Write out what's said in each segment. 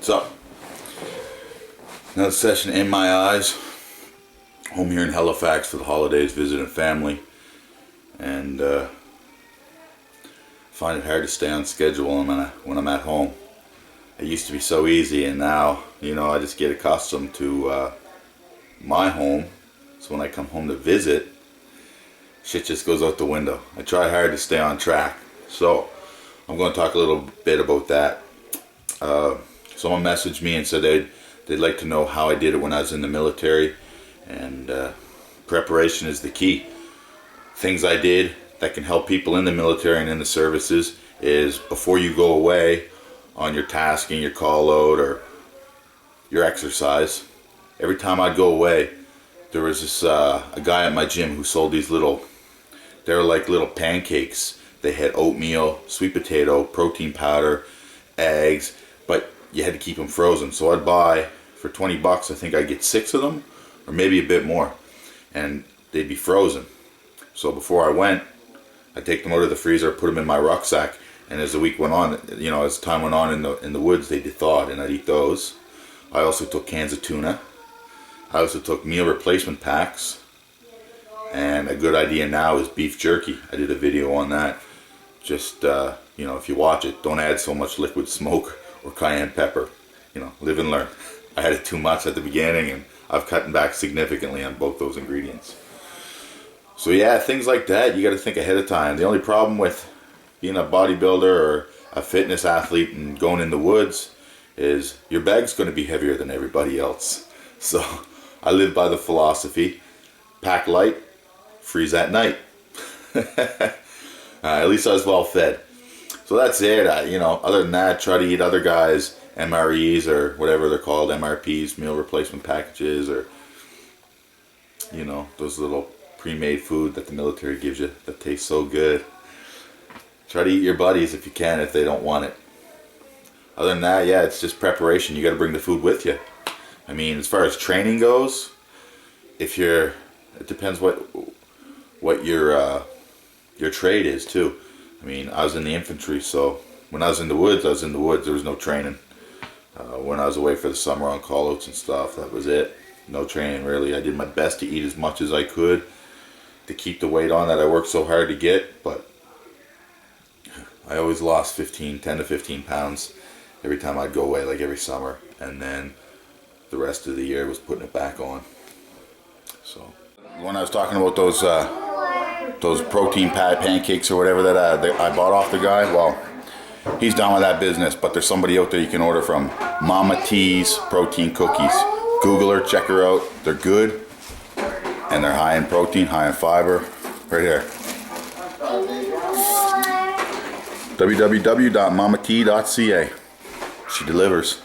What's up? Another session in my eyes. Home here in Halifax for the holidays, visiting family, and find it hard to stay on schedule when I'm at home. It used to be so easy, and now, I just get accustomed to my home. So when I come home to visit, shit just goes out the window. I try hard to stay on track. So I'm going to talk a little bit about that. Someone messaged me and said they'd like to know how I did it when I was in the military, and preparation is the key. Things I did that can help people in the military and in the services is, before you go away on your tasking, your call out, or your exercise, every time I'd go away, there was this a guy at my gym who sold these they were like little pancakes. They had oatmeal, sweet potato, protein powder, eggs, but you had to keep them frozen. So I'd buy, for 20 bucks, I think I'd get 6 of them, or maybe a bit more, and they'd be frozen. So before I went, I'd take them out of the freezer, put them in my rucksack, and as the week went on, as time went on in the woods, they thawed, and I'd eat those. I also took cans of tuna. I also took meal replacement packs, and a good idea now is beef jerky. I did a video on that. Just if you watch it, don't add so much liquid smoke or cayenne pepper. Live and learn. I had it too much at the beginning, and I've cut back significantly on both those ingredients. So yeah, things like that, you got to think ahead of time. The only problem with being a bodybuilder or a fitness athlete and going in the woods is your bag's going to be heavier than everybody else. So I live by the philosophy: pack light, freeze at night. At least I was well fed. So that's it. Other than that, try to eat other guys' MREs, or whatever they're called, MRPs, meal replacement packages, or those little pre-made food that the military gives you that tastes so good. Try to eat your buddies if you can, if they don't want it. Other than that, yeah, it's just preparation. You got to bring the food with you. As far as training goes, it depends what your trade is too. I was in the infantry, so when I was in the woods, There was no training. When I was away for the summer on call-outs and stuff, that was it. No training really. I did my best to eat as much as I could to keep the weight on that I worked so hard to get, but I always lost 10 to 15 pounds every time I'd go away, like every summer, and then the rest of the year was putting it back on. So when I was talking about those protein pancakes or whatever that I bought off the guy, well, he's done with that business, but there's somebody out there you can order from, Mama T's Protein Cookies. Google her, check her out. They're good, and they're high in protein, high in fiber. Right here. www.mamat.ca. She delivers.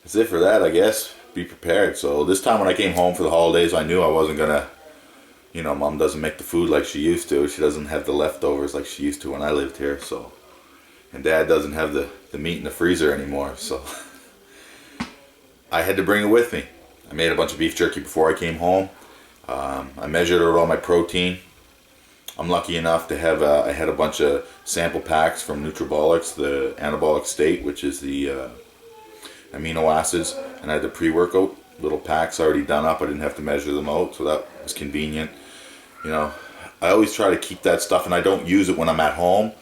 That's it for that, I guess. Be prepared. So this time when I came home for the holidays, I knew I wasn't gonna, Mom doesn't make the food like she used to. She doesn't have the leftovers like she used to when I lived here. So, and Dad doesn't have the meat in the freezer anymore. So I had to bring it with me. I made a bunch of beef jerky before I came home. I measured out all my protein. I'm lucky enough to have I had a bunch of sample packs from Nutribolics, the anabolic state, which is the amino acids, and I had the pre-workout little packs already done up. I didn't have to measure them out, so that was convenient. I always try to keep that stuff, and I don't use it when I'm at home.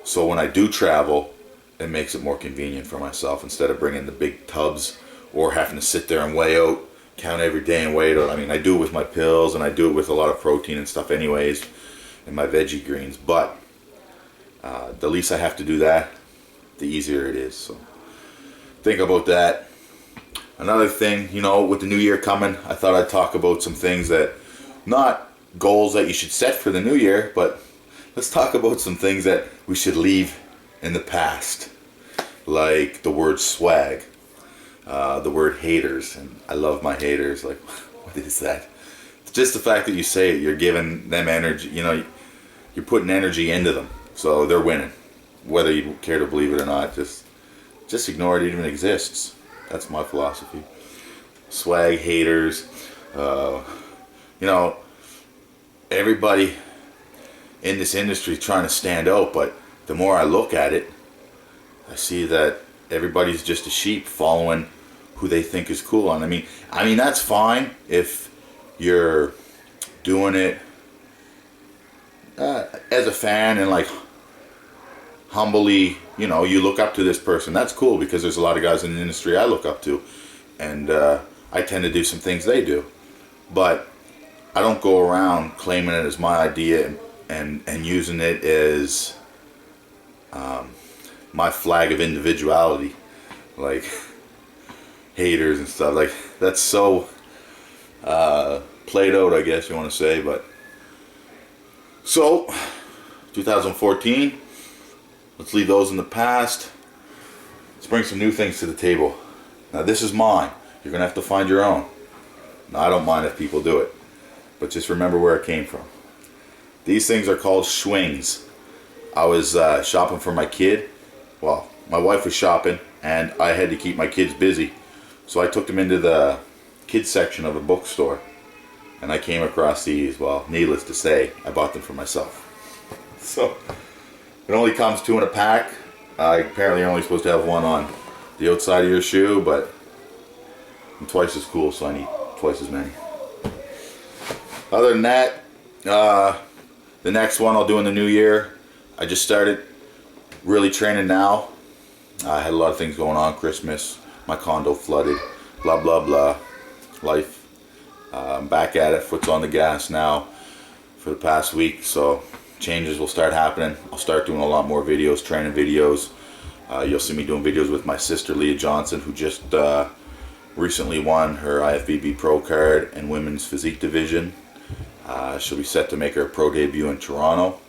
So when I do travel, it makes it more convenient for myself, instead of bringing the big tubs or having to sit there and weigh out, count every day and weigh it out. I do it with my pills, and I do it with a lot of protein and stuff anyways, and my veggie greens. But the least I have to do that, the easier it is. So think about that. Another thing, with the new year coming, I thought I'd talk about some things that, not goals that you should set for the new year, but let's talk about some things that we should leave in the past. Like the word swag, the word haters, and I love my haters. Like, what is that? It's just the fact that you say it, you're giving them energy, you're putting energy into them, so they're winning. Whether you care to believe it or not, just ignore it even exists. That's my philosophy. Swag, haters, everybody in this industry is trying to stand out, but the more I look at it, I see that everybody's just a sheep following who they think is cool. And I mean that's fine if you're doing it as a fan and like humbly, you know, you look up to this person. That's cool, because there's a lot of guys in the industry I look up to, and I tend to do some things they do, but I don't go around claiming it as my idea and using it as my flag of individuality, like haters and stuff. Like, that's so played out, I guess you want to say. But so 2014, let's leave those in the past. Let's bring some new things to the table. Now this is mine. You're gonna have to find your own. Now I don't mind if people do it, but just remember where it came from. These things are called swings. I was shopping for my kid. Well, my wife was shopping and I had to keep my kids busy. So I took them into the kids section of a bookstore and I came across these. Well, needless to say, I bought them for myself. So it only comes 2 in a pack. Apparently you're only supposed to have 1 on the outside of your shoe, but I'm twice as cool, so I need twice as many. Other than that, the next one I'll do in the new year. I just started really training now. I had a lot of things going on, Christmas, my condo flooded, blah blah blah, life. I'm back at it, foot's on the gas now for the past week, so changes will start happening. I'll start doing a lot more videos, training videos. You'll see me doing videos with my sister Leah Johnson, who just recently won her IFBB Pro card in women's physique division. She'll be set to make her pro debut in Toronto.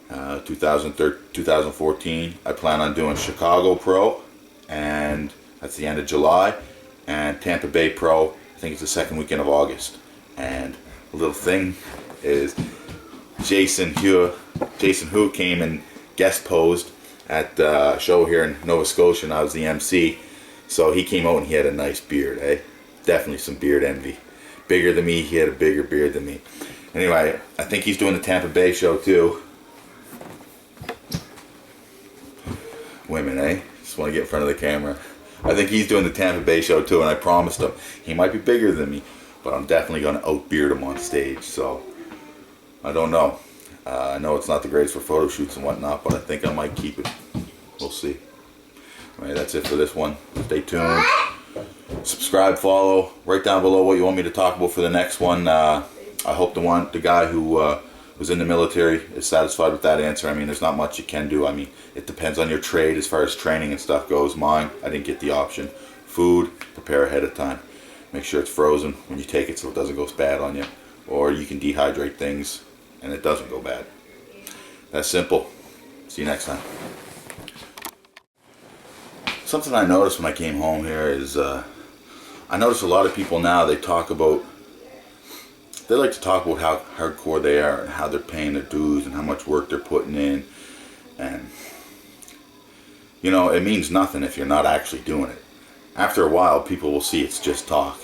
2014, I plan on doing Chicago Pro, and that's the end of July, and Tampa Bay Pro, I think it's the second weekend of August. And a little thing is Jason Hu came and guest posed at a show here in Nova Scotia, and I was the MC. So he came out and he had a nice beard, eh? Definitely some beard envy. Bigger than me, he had a bigger beard than me. Anyway, I think he's doing the Tampa Bay show too. Women, eh? Just want to get in front of the camera. I think he's doing the Tampa Bay show too, and I promised him he might be bigger than me, but I'm definitely going to outbeard him on stage. So I don't know. I know it's not the greatest for photo shoots and whatnot, but I think I might keep it. We'll see. Anyway, that's it for this one. Stay tuned. Subscribe, follow. Write down below what you want me to talk about for the next one. I hope the guy who was in the military is satisfied with that answer. I mean, there's not much you can do. I mean, it depends on your trade as far as training and stuff goes. Mine, I didn't get the option. Food, prepare ahead of time. Make sure it's frozen when you take it so it doesn't go bad on you. Or you can dehydrate things and it doesn't go bad. That's simple. See you next time. Something I noticed when I came home here is I notice a lot of people now, they like to talk about how hardcore they are and how they're paying their dues and how much work they're putting in. And you know, it means nothing if you're not actually doing it. After a while, people will see it's just talk.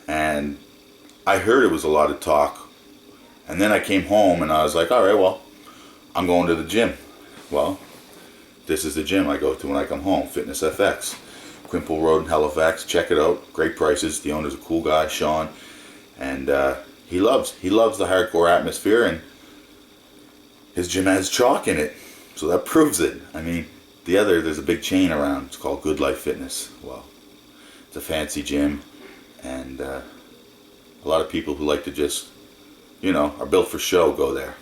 And I heard it was a lot of talk. And then I came home and I was like, alright, well, I'm going to the gym. Well, this is the gym I go to when I come home, Fitness FX. Quimple Road in Halifax. Check it out. Great prices. The owner's a cool guy, Sean. And he loves the hardcore atmosphere, and his gym has chalk in it. So that proves it. I mean, there's a big chain around. It's called Good Life Fitness. Well, it's a fancy gym, and a lot of people who like to just, you know, are built for show go there.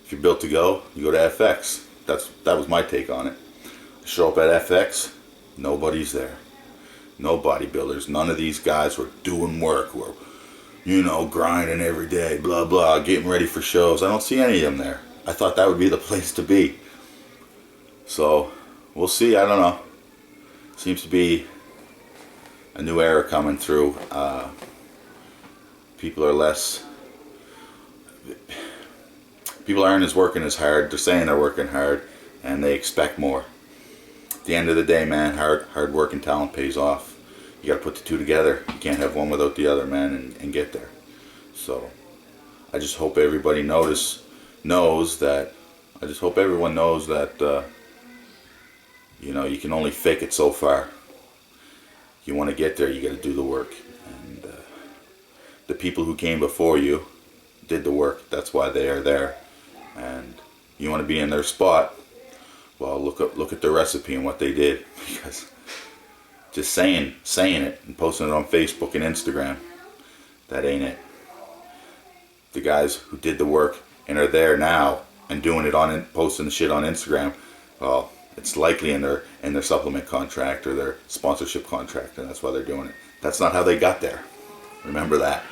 If you're built to go, you go to FX. That was my take on it. I show up at FX, nobody's there. No bodybuilders. None of these guys were doing work. Were, you know, grinding every day, blah blah, getting ready for shows. I don't see any of them there. I thought that would be the place to be. So we'll see. I don't know. Seems to be a new era coming through. People aren't as working as hard. They're saying they're working hard, and they expect more. At the end of the day, man, hard work and talent pays off. You got to put the two together. You can't have one without the other, man, and get there. So I just hope everybody knows that. I just hope everyone knows that You know, you can only fake it so far. You want to get there, you got to do the work. And the people who came before you did the work. That's why they are there. And you want to be in their spot. Well, look at the recipe and what they did. Because just saying it and posting it on Facebook and Instagram, that ain't it. The guys who did the work and are there now and doing it on posting the shit on Instagram, well, it's likely in their supplement contract or their sponsorship contract, and that's why they're doing it. That's not how they got there. Remember that.